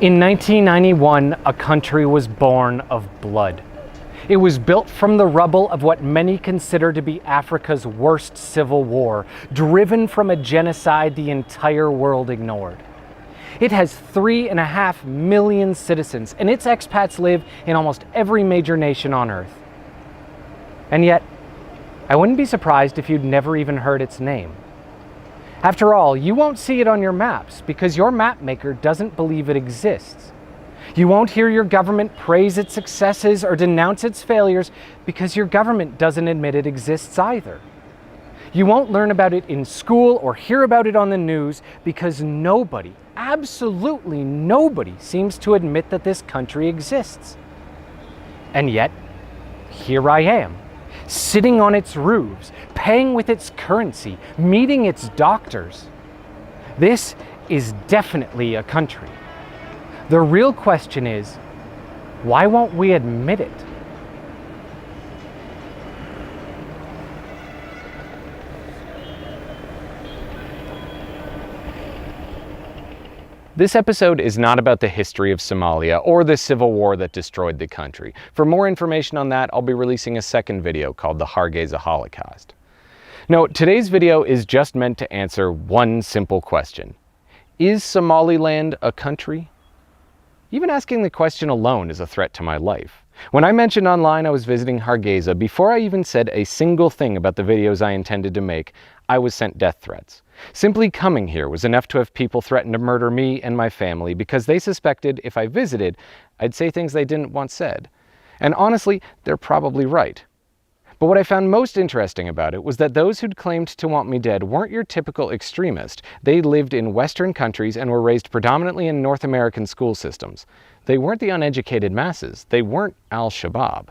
In 1991, a country was born of blood. It was built from the rubble of what many consider to be Africa's worst civil war, driven from a genocide the entire world ignored. It has 3.5 million citizens, and its expats live in almost every major nation on Earth. And yet, I wouldn't be surprised if you'd never even heard its name. After all, you won't see it on your maps because your map maker doesn't believe it exists. You won't hear your government praise its successes or denounce its failures because your government doesn't admit it exists either. You won't learn about it in school or hear about it on the news because nobody, absolutely nobody, seems to admit that this country exists. And yet, here I am, sitting on its roofs, paying with its currency, meeting its doctors. This is definitely a country. The real question is, why won't we admit it? This episode is not about the history of Somalia or the civil war that destroyed the country. For more information on that, I'll be releasing a second video called The Hargeisa Holocaust. No, today's video is just meant to answer one simple question. Is Somaliland a country? Even asking the question alone is a threat to my life. When I mentioned online I was visiting Hargeisa, before I even said a single thing about the videos I intended to make, I was sent death threats. Simply coming here was enough to have people threaten to murder me and my family because they suspected if I visited, I'd say things they didn't want said. And honestly, they're probably right. But what I found most interesting about it was that those who'd claimed to want me dead weren't your typical extremist. They lived in Western countries and were raised predominantly in North American school systems. They weren't the uneducated masses. They weren't Al-Shabaab.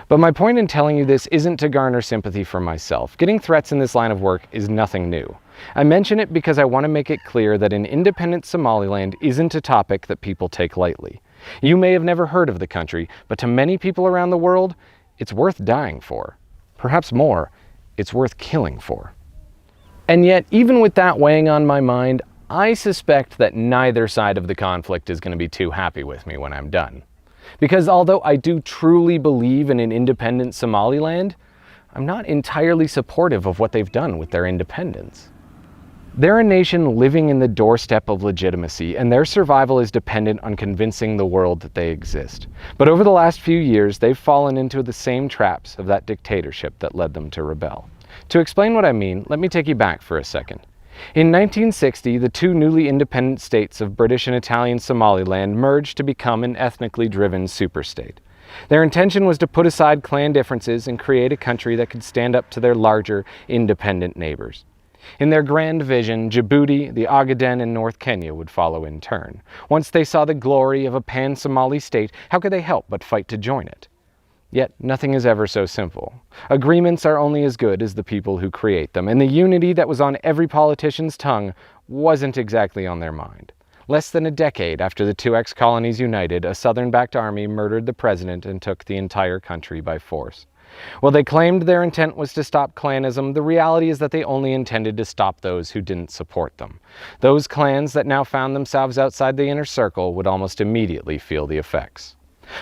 But my point in telling you this isn't to garner sympathy for myself. Getting threats in this line of work is nothing new. I mention it because I want to make it clear that an independent Somaliland isn't a topic that people take lightly. You may have never heard of the country, but to many people around the world, it's worth dying for. Perhaps more, it's worth killing for. And yet, even with that weighing on my mind, I suspect that neither side of the conflict is going to be too happy with me when I'm done. Because although I do truly believe in an independent Somaliland, I'm not entirely supportive of what they've done with their independence. They're a nation living in the doorstep of legitimacy, and their survival is dependent on convincing the world that they exist. But over the last few years, they've fallen into the same traps of that dictatorship that led them to rebel. To explain what I mean, let me take you back for a second. In 1960, the two newly independent states of British and Italian Somaliland merged to become an ethnically driven superstate. Their intention was to put aside clan differences and create a country that could stand up to their larger, independent neighbors. In their grand vision, Djibouti, the Ogaden, and North Kenya would follow in turn. Once they saw the glory of a pan-Somali state, how could they help but fight to join it? Yet, nothing is ever so simple. Agreements are only as good as the people who create them, and the unity that was on every politician's tongue wasn't exactly on their mind. Less than a decade after the two ex-colonies united, a Southern-backed army murdered the president and took the entire country by force. While they claimed their intent was to stop clanism, the reality is that they only intended to stop those who didn't support them. Those clans that now found themselves outside the inner circle would almost immediately feel the effects.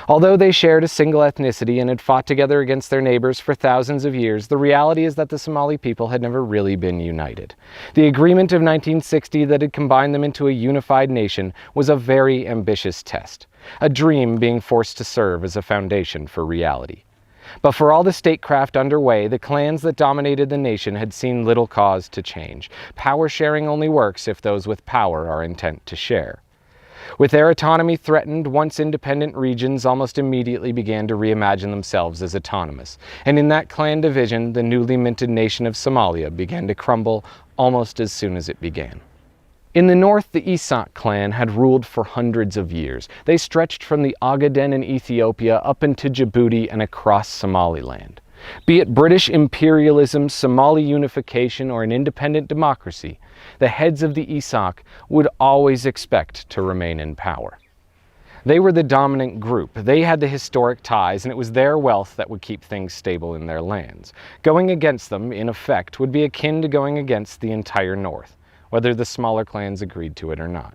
Although they shared a single ethnicity and had fought together against their neighbors for thousands of years, the reality is that the Somali people had never really been united. The agreement of 1960 that had combined them into a unified nation was a very ambitious test, a dream being forced to serve as a foundation for reality. But for all the statecraft underway, the clans that dominated the nation had seen little cause to change. Power sharing only works if those with power are intent to share. With their autonomy threatened, once independent regions almost immediately began to reimagine themselves as autonomous. And in that clan division, the newly minted nation of Somalia began to crumble almost as soon as it began. In the north, the Isaaq clan had ruled for hundreds of years. They stretched from the Ogaden in Ethiopia up into Djibouti and across Somaliland. Be it British imperialism, Somali unification, or an independent democracy, the heads of the Isaaq would always expect to remain in power. They were the dominant group. They had the historic ties, and it was their wealth that would keep things stable in their lands. Going against them, in effect, would be akin to going against the entire north, whether the smaller clans agreed to it or not.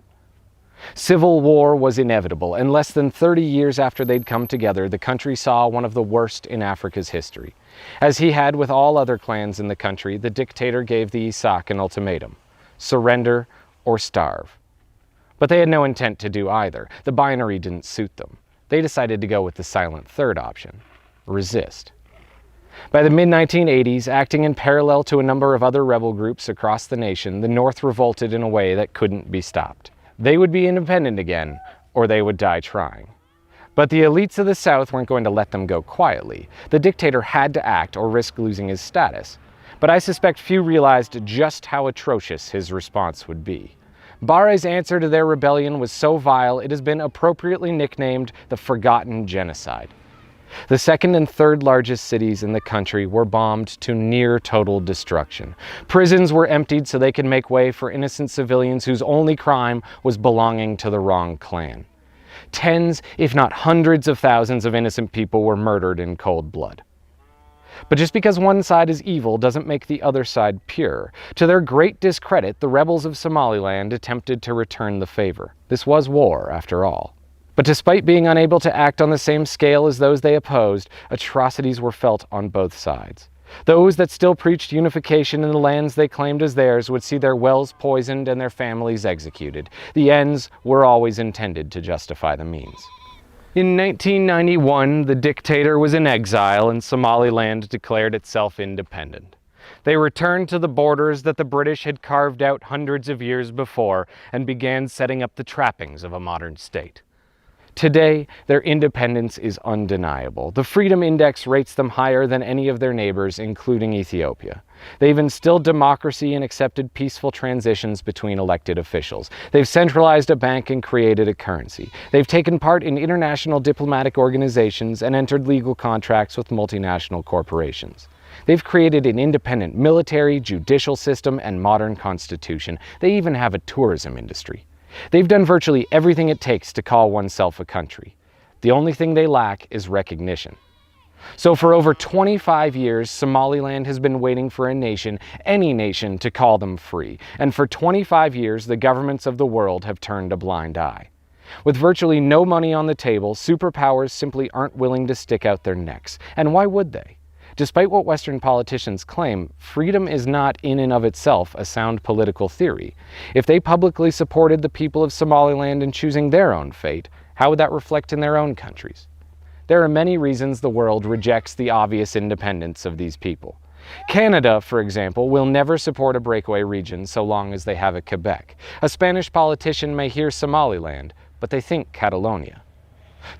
Civil war was inevitable, and less than 30 years after they'd come together, the country saw one of the worst in Africa's history. As he had with all other clans in the country, the dictator gave the Isaaq an ultimatum: surrender or starve. But they had no intent to do either. The binary didn't suit them. They decided to go with the silent third option: resist. By the mid-1980s, acting in parallel to a number of other rebel groups across the nation, the North revolted in a way that couldn't be stopped. They would be independent again, or they would die trying. But the elites of the South weren't going to let them go quietly. The dictator had to act or risk losing his status. But I suspect few realized just how atrocious his response would be. Bare's answer to their rebellion was so vile it has been appropriately nicknamed the Forgotten Genocide. The second and third largest cities in the country were bombed to near total destruction. Prisons were emptied so they could make way for innocent civilians whose only crime was belonging to the wrong clan. Tens, if not hundreds of thousands of innocent people were murdered in cold blood. But just because one side is evil doesn't make the other side pure. To their great discredit, the rebels of Somaliland attempted to return the favor. This was war, after all. But despite being unable to act on the same scale as those they opposed, atrocities were felt on both sides. Those that still preached unification in the lands they claimed as theirs would see their wells poisoned and their families executed. The ends were always intended to justify the means. In 1991, the dictator was in exile and Somaliland declared itself independent. They returned to the borders that the British had carved out hundreds of years before and began setting up the trappings of a modern state. Today, their independence is undeniable. The Freedom Index rates them higher than any of their neighbors, including Ethiopia. They've instilled democracy and accepted peaceful transitions between elected officials. They've centralized a bank and created a currency. They've taken part in international diplomatic organizations and entered legal contracts with multinational corporations. They've created an independent military, judicial system, and modern constitution. They even have a tourism industry. They've done virtually everything it takes to call oneself a country. The only thing they lack is recognition. So for over 25 years, Somaliland has been waiting for a nation, any nation, to call them free. And for 25 years, the governments of the world have turned a blind eye. With virtually no money on the table, superpowers simply aren't willing to stick out their necks. And why would they? Despite what Western politicians claim, freedom is not in and of itself a sound political theory. If they publicly supported the people of Somaliland in choosing their own fate, how would that reflect in their own countries? There are many reasons the world rejects the obvious independence of these people. Canada, for example, will never support a breakaway region so long as they have a Quebec. A Spanish politician may hear Somaliland, but they think Catalonia.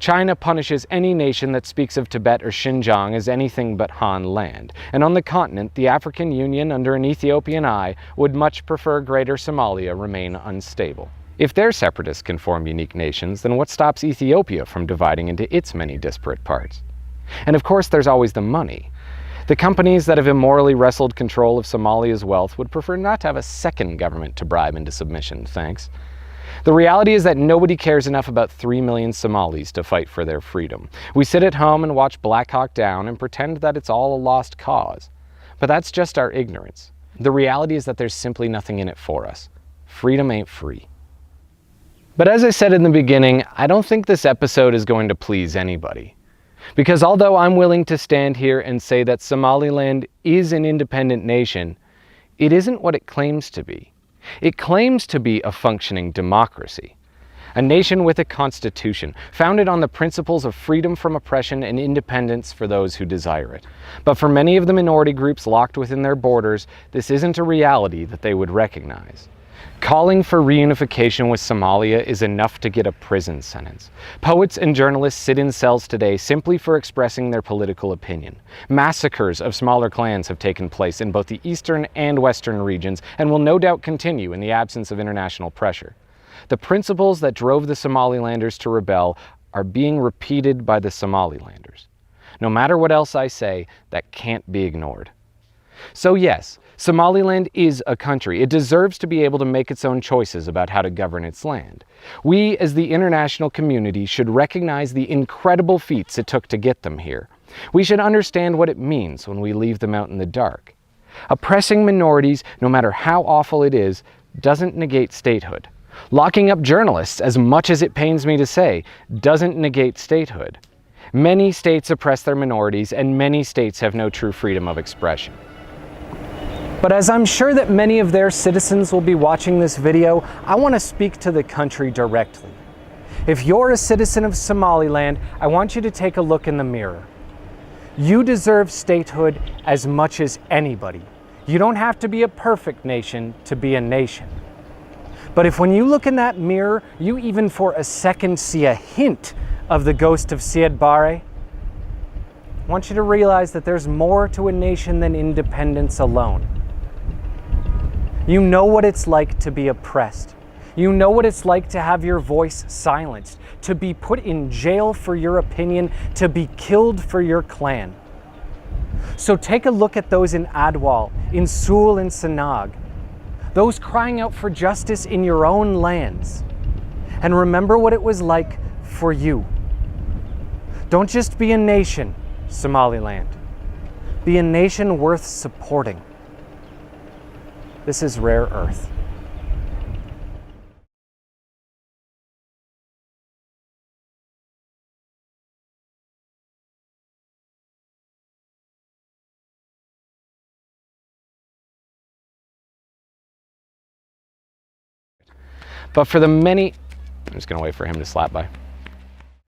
China punishes any nation that speaks of Tibet or Xinjiang as anything but Han land. And on the continent, the African Union, under an Ethiopian eye, would much prefer Greater Somalia remain unstable. If their separatists can form unique nations, then what stops Ethiopia from dividing into its many disparate parts? And of course, there's always the money. The companies that have immorally wrestled control of Somalia's wealth would prefer not to have a second government to bribe into submission, thanks. The reality is that nobody cares enough about 3 million Somalis to fight for their freedom. We sit at home and watch Black Hawk Down and pretend that it's all a lost cause. But that's just our ignorance. The reality is that there's simply nothing in it for us. Freedom ain't free. But as I said in the beginning, I don't think this episode is going to please anybody. Because although I'm willing to stand here and say that Somaliland is an independent nation, it isn't what it claims to be. It claims to be a functioning democracy, a nation with a constitution, founded on the principles of freedom from oppression and independence for those who desire it. But for many of the minority groups locked within their borders, this isn't a reality that they would recognize. Calling for reunification with Somalia is enough to get a prison sentence. Poets and journalists sit in cells today simply for expressing their political opinion. Massacres of smaller clans have taken place in both the eastern and western regions and will no doubt continue in the absence of international pressure. The principles that drove the Somalilanders to rebel are being repeated by the Somalilanders. No matter what else I say, that can't be ignored. So yes, Somaliland is a country. It deserves to be able to make its own choices about how to govern its land. We, as the international community, should recognize the incredible feats it took to get them here. We should understand what it means when we leave them out in the dark. Oppressing minorities, no matter how awful it is, doesn't negate statehood. Locking up journalists, as much as it pains me to say, doesn't negate statehood. Many states oppress their minorities, and many states have no true freedom of expression. But as I'm sure that many of their citizens will be watching this video, I want to speak to the country directly. If you're a citizen of Somaliland, I want you to take a look in the mirror. You deserve statehood as much as anybody. You don't have to be a perfect nation to be a nation. But if when you look in that mirror, you even for a second see a hint of the ghost of Siad Barre, I want you to realize that there's more to a nation than independence alone. You know what it's like to be oppressed. You know what it's like to have your voice silenced, to be put in jail for your opinion, to be killed for your clan. So take a look at those in Adwal, in Sul and Sanag, those crying out for justice in your own lands. And remember what it was like for you. Don't just be a nation, Somaliland. Be a nation worth supporting. This is Rare Earth. But for the many, I'm just gonna wait for him to slap by.